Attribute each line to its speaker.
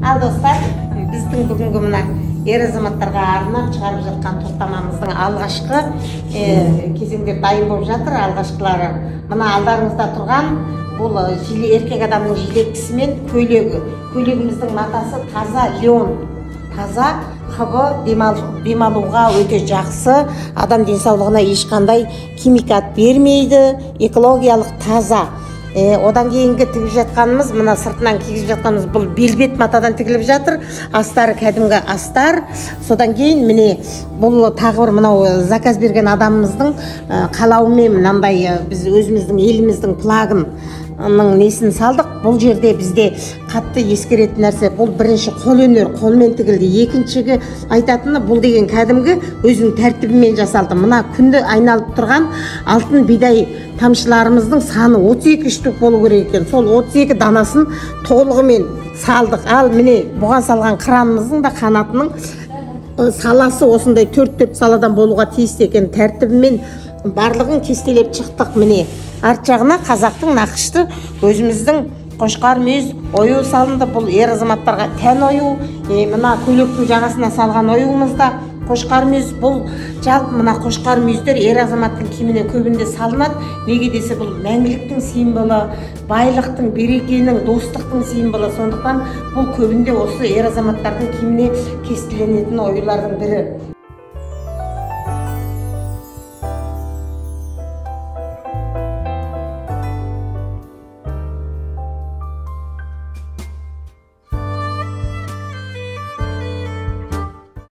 Speaker 1: Ал достар, біздің бүгінгі мына ер азаматтарға арнап шығарып жатқан топтамамыздың алғашқы кезеңдер дайын болып жатыр. Алғашқылары мына алдарыңызда тұрған бұл еркек адамның жилеткісі мен көйлегі. Көйлегіміздің матасы таза леон, таза қыбы, демалуға өте жақсы, адам денсаулығына ешқандай химикат бермейді, экологиялық таза. Одан кейінгі тігіп жатқанымыз, мына сыртынан кигізіп жатқанымыз бұл белбет матадан тігіліп жатыр. Астары кәдімгі астар. Содан кейін міне бұл тағы бір мынау заказ берген адамымыздың қалауымен мынандай біз өзіміздің еліміздің флагының несін салдық. Бұл жерде бізде қатты ескеретін нәрсе, бұл бірінші қолөнер, қолмен тігілді. Екіншіге айтатыны, бұл деген кәдімгі өзінің тәртібімен жасалды. Мына күнді айналып тұрған алтын бидай тамшыларымыздың саны 32 штук болу керек екен. Сол 32 данасын толығымен салдық. Ал міне бұған салған қыранымыздың да қанатының саласы осындай 4 саладан болуға тиісті екен. Тәртібімен барлығын кестелеп шықтық. Міне арт жағына қазақтың нақышты өзіміздің қошқар мүйіз ою салынды. Бұл ер азаматтарға тән ою. Мына көйлектің жағасына салған оюымызда қошқар мүйіз. Бұл жалпы мына қошқар мүйіздер ер азаматтың киіміне көбінде салынады. Неге десе, бұл мәңгіліктің символы, байлықтың, берекенің, достықтың символы. Сондықтан бұл көбінде осы ер азаматтардың киіміне кестеленетін оюлардың бірі.